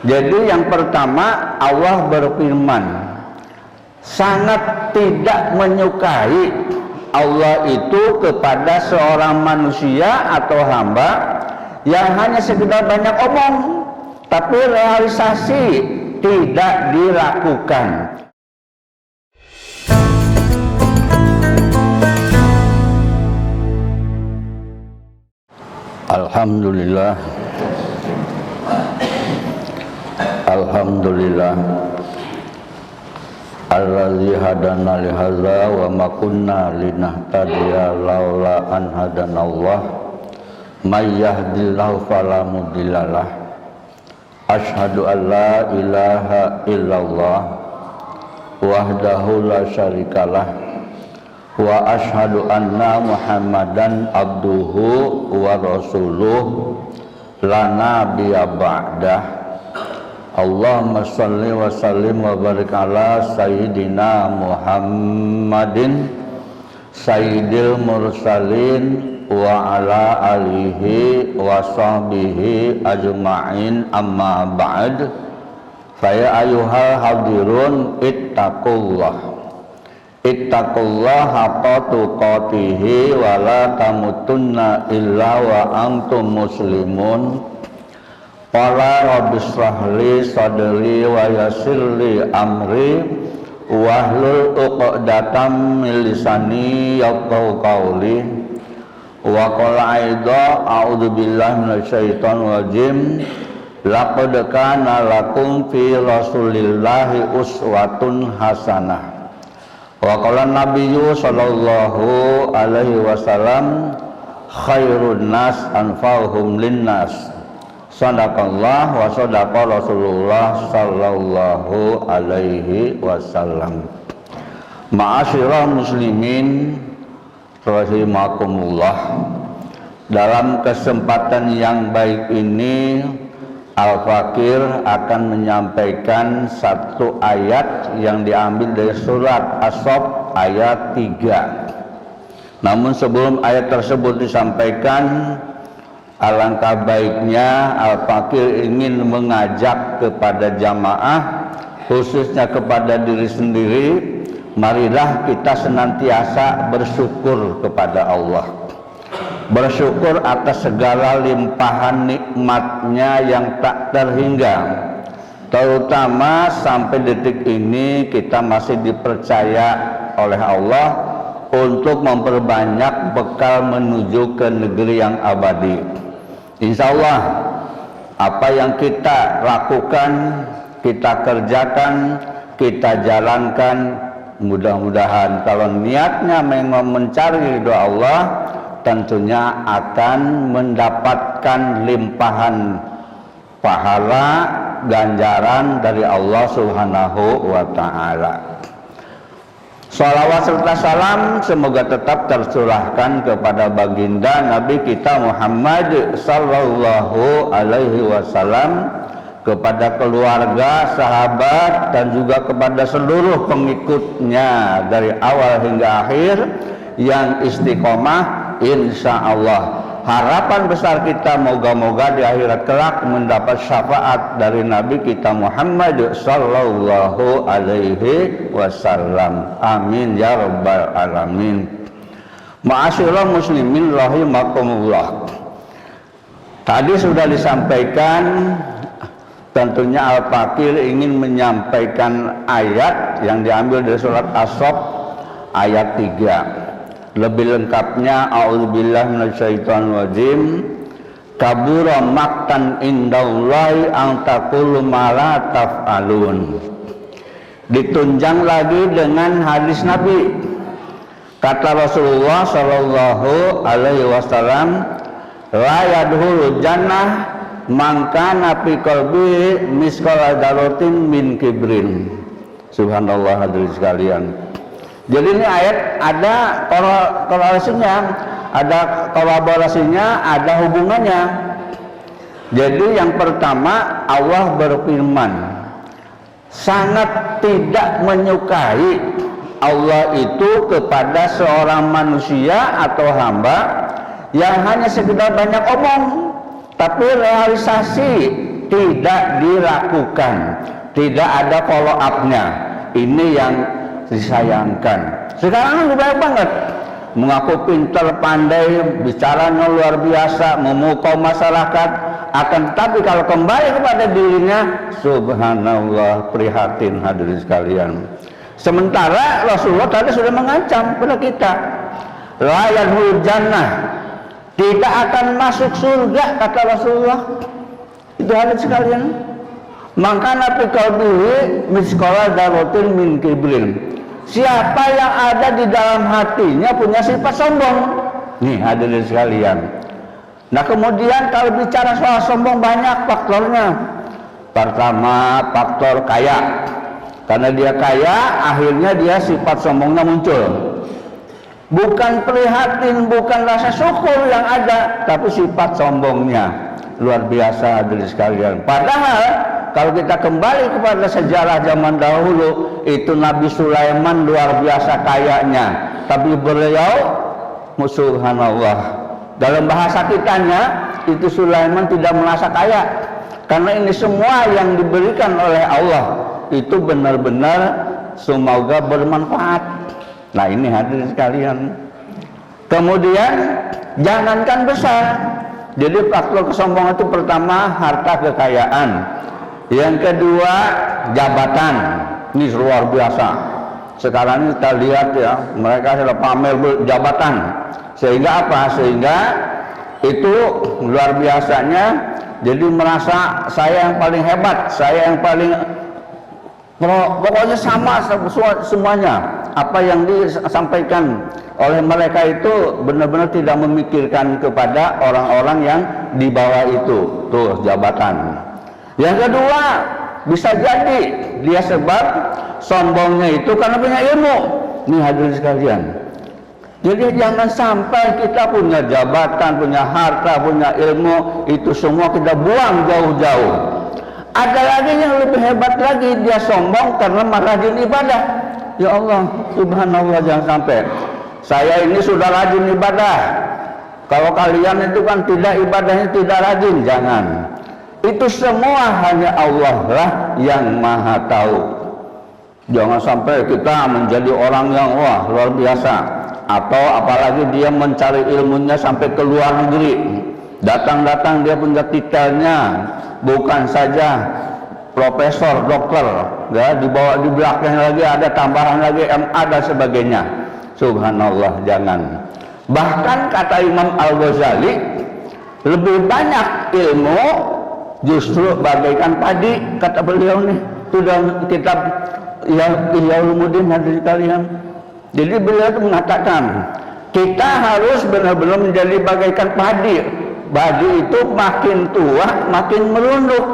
Jadi yang pertama, Allah berfirman, sangat tidak menyukai Allah itu kepada seorang manusia atau hamba yang hanya sekedar banyak omong tapi realisasi tidak dilakukan. Alhamdulillah, alhamdulillah allazi hadana li hadza wa ma kunna linahtadiya laula an hadanallah may yahdihillahu fala mudhillalah asyhadu an la ilaha illallah wahdahu la syarikalah wa asyhadu anna muhammadan abduhu wa rasuluh la nabiyya ba'dah. Allahumma shalli wa sallim wa barik ala sayyidina Muhammadin sayyidil mursalin wa ala alihi wa sahbihi ajma'in, amma ba'd. Fa ya ayyuhal hadirun ittaqullah haqqa tuqatih wa la tamutunna illa wa antum muslimun. Qala rabbi shrah li sadri wa yassir li amri wahlul 'uqdatam min lisani yafqahu qawli. Wa qala aidha a'udzu billahi minasyaitonir rajim laqad kana lakum fi rasulillahi uswatun hasanah. Wa qala nabiyyu sallallahu alaihi wasallam khairun nas anfa'uhum linnas. Sadaqallah wa sadaqa Rasulullah sallallahu alaihi wasallam. Ma'asyiral muslimin rahimakumullah. Dalam kesempatan yang baik ini Al-Fakir akan menyampaikan satu ayat yang diambil dari surat As-Saff ayat 3. Namun sebelum ayat tersebut disampaikan, alangkah baiknya Al-Fakir ingin mengajak kepada jamaah, khususnya kepada diri sendiri, marilah kita senantiasa bersyukur kepada Allah. Bersyukur atas segala limpahan nikmatnya yang tak terhingga. Terutama sampai detik ini kita masih dipercaya oleh Allah untuk memperbanyak bekal menuju ke negeri yang abadi. Insya Allah apa yang kita lakukan, kita kerjakan, kita jalankan, mudah-mudahan kalau niatnya memang mencari ridho Allah, tentunya akan mendapatkan limpahan pahala ganjaran dari Allah Subhanahu wa ta'ala. Salawat serta salam semoga tetap tercurahkan kepada baginda Nabi kita Muhammad sallallahu alaihi wasallam, kepada keluarga, sahabat, dan juga kepada seluruh pengikutnya dari awal hingga akhir yang istiqomah insya Allah. Harapan besar kita moga-moga di akhirat kelak mendapat syafaat dari Nabi kita Muhammad sallallahu alaihi wasallam. Amin ya rabbal alamin. Ma'asyiral muslimin rahimakumullah. Tadi sudah disampaikan, tentunya Al-Fakir ingin menyampaikan ayat yang diambil dari surat As-Saff ayat 3. Lebih lengkapnya, a'udzubillahi minasyaitonir rajim. Kabura maqtan indallahi an taqulu ma la taf'alun. Ditunjang lagi dengan hadis Nabi. Kata Rasulullah sallallahu alaihi wasallam, la yadkhulul jannah man kana fi qalbihi misqala dzarratin min kibrin. Subhanallah hadirin sekalian. Jadi ini ayat ada korelasinya, ada kolaborasinya, ada hubungannya. Jadi yang pertama, Allah berfirman, sangat tidak menyukai Allah itu kepada seorang manusia atau hamba yang hanya sekedar banyak omong tapi realisasi tidak dilakukan, tidak ada follow up-nya. Ini yang disayangkan. Sekarang banyak banget mengaku pintar, pandai, bicaranya luar biasa, memukau masyarakat, akan tetapi kalau kembali kepada dirinya, subhanallah, prihatin hadirin sekalian. Sementara Rasulullah tadi sudah mengancam kepada kita, la yadkhulul jannah, tidak akan masuk surga, kata Rasulullah. Itu hadirin sekalian. Maka nabi qalbihi misqala dzarratin min kibrin. Siapa yang ada di dalam hatinya punya sifat sombong. Nih hadirin sekalian. Nah kemudian kalau bicara soal sombong banyak faktornya. Pertama faktor kaya. Karena dia kaya, akhirnya dia sifat sombongnya muncul. Bukan prihatin, bukan rasa syukur yang ada, tapi sifat sombongnya luar biasa hadirin sekalian. Padahal kalau kita kembali kepada sejarah zaman dahulu, itu Nabi Sulaiman luar biasa kayanya, tapi beliau subhanallah, dalam bahasa kitanya itu Sulaiman tidak merasa kaya, karena ini semua yang diberikan oleh Allah itu benar-benar semoga bermanfaat. Nah ini hadirin sekalian. Kemudian jangankan besar, jadi faktor kesombongan itu pertama harta kekayaan, yang kedua jabatan. Ini luar biasa. Sekarang ini kita lihat ya, mereka sudah pamer jabatan. Sehingga apa? Sehingga itu luar biasanya, jadi merasa saya yang paling hebat, saya yang paling, pokoknya sama semuanya. Apa yang disampaikan oleh mereka itu benar-benar tidak memikirkan kepada orang-orang yang di bawah itu. Tuh jabatan. Yang kedua, bisa jadi dia sebab sombongnya itu karena punya ilmu. Ini hadirin sekalian. Jadi jangan sampai kita punya jabatan, punya harta, punya ilmu, itu semua kita buang jauh-jauh. Ada lagi yang lebih hebat lagi, dia sombong karena rajin ibadah. Ya Allah, subhanallah, jangan sampai. Saya ini sudah rajin ibadah. Kalau kalian itu kan tidak, ibadahnya tidak rajin, jangan. Itu semua hanya Allah lah yang maha tahu. Jangan sampai kita menjadi orang yang wah luar biasa, atau apalagi dia mencari ilmunya sampai ke luar negeri. Datang-datang dia punya titelnya bukan saja profesor, dokter, ya, di belakang lagi ada tambahan lagi MA dan sebagainya. Subhanallah, jangan. Bahkan kata Imam Al-Ghazali, lebih banyak ilmu justru bagaikan padi, kata beliau nih. Itu dalam kitab Ihya Ulumuddin hadirin sekalian. Jadi beliau itu mengatakan kita harus benar-benar menjadi bagaikan padi. Padi itu makin tua makin merunduk,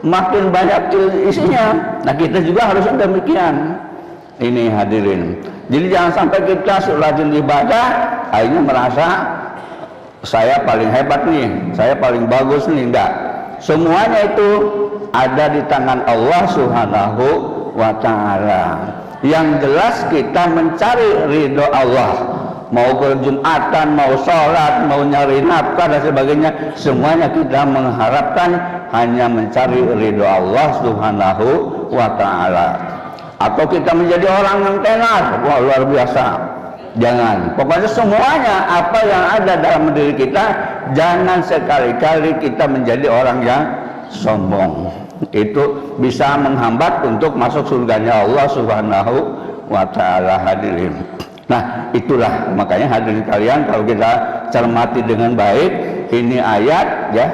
makin banyak isinya. Nah kita juga harus demikian. Ini hadirin. Jadi jangan sampai kita rajin ibadah akhirnya merasa saya paling hebat nih, saya paling bagus nih. Enggak. Semuanya itu ada di tangan Allah Subhanahu wa ta'ala. Yang jelas kita mencari ridho Allah. Mau berjumatan, mau sholat, mau nyari nafkah dan sebagainya, semuanya kita mengharapkan hanya mencari ridho Allah Subhanahu wa ta'ala. Atau kita menjadi orang yang tenar, wah luar biasa. Jangan, pokoknya semuanya apa yang ada dalam diri kita, jangan sekali-kali kita menjadi orang yang sombong. Itu bisa menghambat untuk masuk surganya Allah Subhanahu wa ta'ala hadirin. Nah itulah makanya hadirin kalian, kalau kita cermati dengan baik ini ayat ya,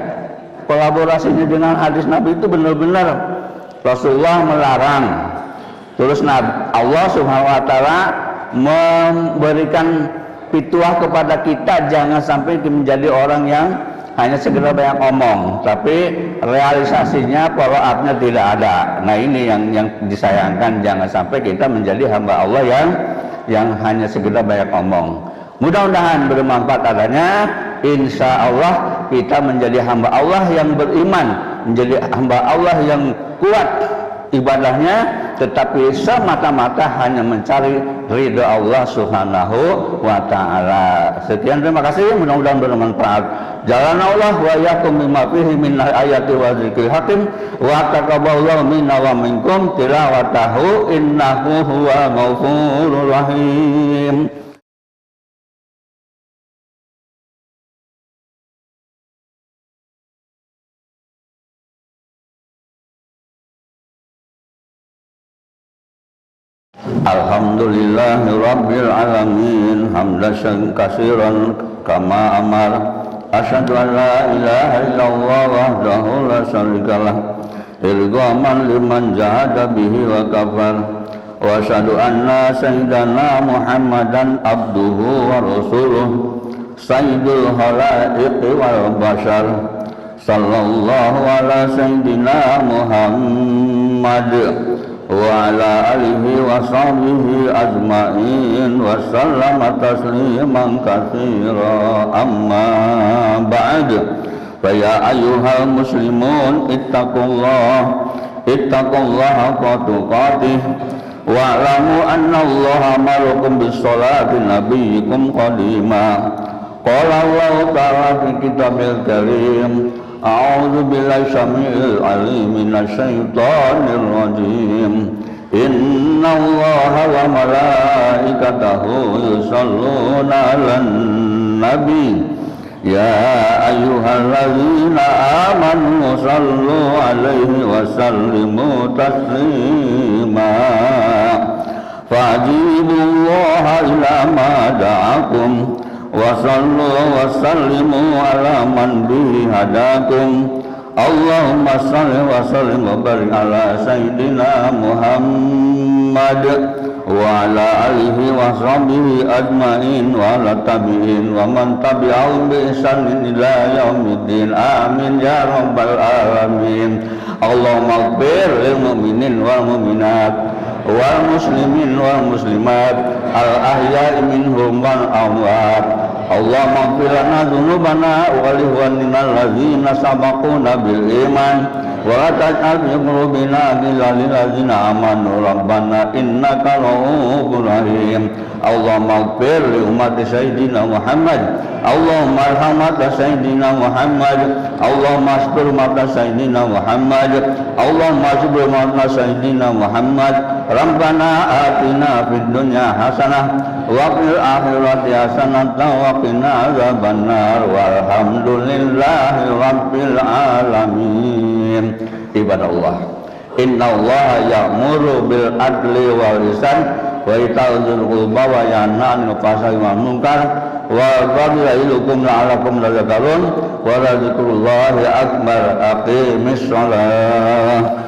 kolaborasinya dengan hadis Nabi itu benar-benar Rasulullah melarang. Terus Allah Subhanahu wa ta'ala memberikan pituah kepada kita, jangan sampai menjadi orang yang hanya sekedar banyak omong, tapi realisasinya follow up-nya tidak ada. Nah ini yang disayangkan, jangan sampai kita menjadi hamba Allah yang hanya sekedar banyak omong. Mudah-mudahan bermanfaat adanya. Insya Allah kita menjadi hamba Allah yang beriman, menjadi hamba Allah yang kuat ibadahnya, tetapi semata-mata hanya mencari ridha Allah Subhanahu wa taala. Sekian, terima kasih, mudah-mudahan bermanfaat. Jalan Allah wa yakum bima fihi min ayati wa dzikril hakim wa taqabbalallahu minna wa minkum tilawatahu innahu huwa ghafurur rahim. Alhamdulillahi rabbil alamin hamdan katsiran kama amar asyhadu an la ilaha illallah wahdahu la syarikalah ilghaman liman jahada bihi wa kafar wa asyhadu anna sayyidana Muhammadan abduhu wa rasuluh sayyidul khalaiqi wal bashar sallallahu ala sayyidina Muhammad wa ala alihi wa sahbihi ajma'in wa sallama tasliman katsira amma ba'd. Fa ya ayyuhal muslimun ittaqullaha haqqa tuqatih wa alamu anna Allaha amarukum bis sholati nabiyyikum qadima. Qala Allah ta'ala fi kitabil karim a'udzu billahi syami'il 'alim minasy syaithanir rajim. Innallaha wa malaikatahu yusholluna 'alan nabi ya ayyuhalladzina amanu shallu 'alaihi wa sallimu taslima. Fajibullaha ila ma da'akum wa sallu wa sallimu ala man bihi hadakum. Allahumma salli wa sallim wa barik ala sayyidina Muhammad wa ala alihi wa sahbihi ajma'in wa ala tabi'in wa man tabi'ahum bi ihsanin ila yaumiddin. Amin ya rabbal alamin. Allahumma ighfir lil mu'minin wal mu'minat wal muslimin wal muslimat al ahya'i minhum wal amwat. Allahumma ighfir lana dzunubana wa li ikhwanina alladzina sabaquna bil iman wa la taj'al fi qulubina ghillan lil ladzina amanu rabbana innaka ra'ufur rahim. Allahumma ighfir li ummati sayyidina Muhammad. Allahumma arham mata sayyidina Muhammad. Allahumma astur mata sayyidina Muhammad. Allahumma astur mata sayyidina Muhammad. Rabbana atina fid dunya hasanah wa fil akhirati hasanah wa qina adzabannar walhamdulillahi rabbil alamin. Ibadallah, innallaha ya'muru bil adli wal ihsan wa ita'i dzil qurba wa yanha 'anil fahsya'i wal munkar wa ya'idukum la'allakum tadhakkarun wa la dzikrullahi akbar. Aqimis shalah.